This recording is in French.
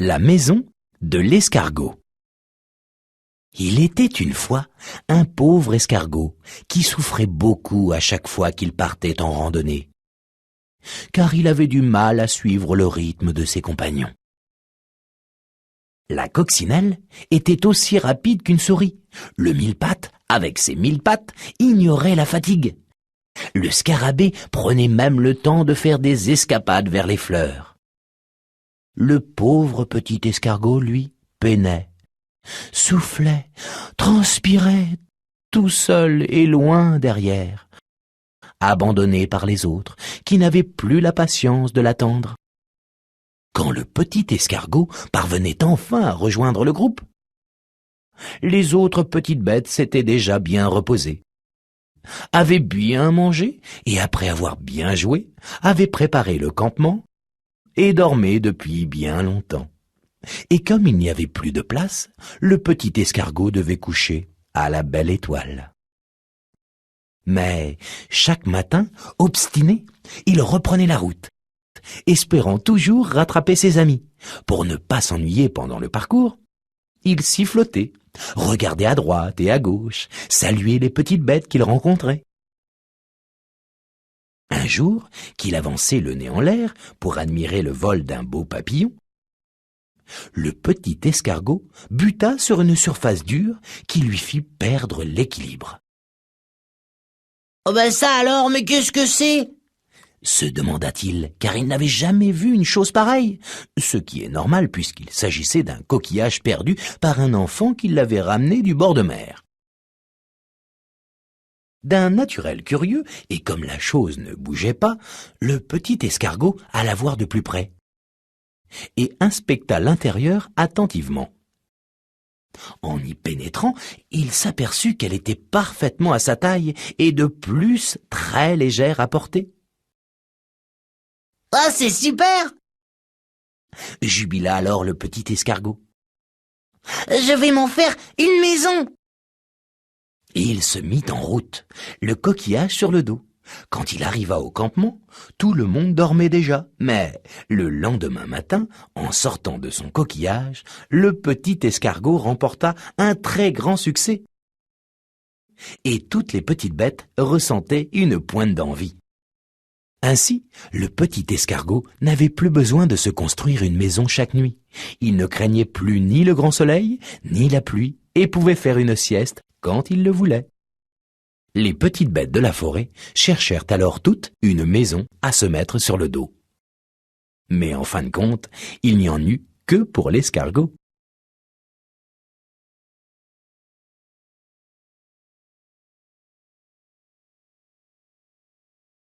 La maison de l'escargot. Il était une fois un pauvre escargot qui souffrait beaucoup à chaque fois qu'il partait en randonnée, car il avait du mal à suivre le rythme de ses compagnons. La coccinelle était aussi rapide qu'une souris. Le mille-pattes, avec ses 1000 pattes, ignorait la fatigue. Le scarabée prenait même le temps de faire des escapades vers les fleurs. Le pauvre petit escargot, lui, peinait, soufflait, transpirait, tout seul et loin derrière, abandonné par les autres, qui n'avaient plus la patience de l'attendre. Quand le petit escargot parvenait enfin à rejoindre le groupe, les autres petites bêtes s'étaient déjà bien reposées, avaient bien mangé et après avoir bien joué, avaient préparé le campement et dormaient depuis bien longtemps. Et comme il n'y avait plus de place, le petit escargot devait coucher à la belle étoile. Mais chaque matin, obstiné, il reprenait la route, espérant toujours rattraper ses amis. Pour ne pas s'ennuyer pendant le parcours, il sifflotait, regardait à droite et à gauche, saluait les petites bêtes qu'il rencontrait. Un jour, qu'il avançait le nez en l'air pour admirer le vol d'un beau papillon, le petit escargot buta sur une surface dure qui lui fit perdre l'équilibre. « Oh ben ça alors, mais qu'est-ce que c'est ?» se demanda-t-il, car il n'avait jamais vu une chose pareille, ce qui est normal puisqu'il s'agissait d'un coquillage perdu par un enfant qui l'avait ramené du bord de mer. D'un naturel curieux, et comme la chose ne bougeait pas, le petit escargot alla voir de plus près et inspecta l'intérieur attentivement. En y pénétrant, il s'aperçut qu'elle était parfaitement à sa taille et de plus très légère à porter. « Ah, c'est super !» jubila alors le petit escargot. « Je vais m'en faire une maison !» Et il se mit en route, le coquillage sur le dos. Quand il arriva au campement, tout le monde dormait déjà. Mais le lendemain matin, en sortant de son coquillage, le petit escargot remporta un très grand succès. Et toutes les petites bêtes ressentaient une pointe d'envie. Ainsi, le petit escargot n'avait plus besoin de se construire une maison chaque nuit. Il ne craignait plus ni le grand soleil, ni la pluie, et pouvait faire une sieste quand il le voulait. Les petites bêtes de la forêt cherchèrent alors toutes une maison à se mettre sur le dos. Mais en fin de compte, il n'y en eut que pour l'escargot.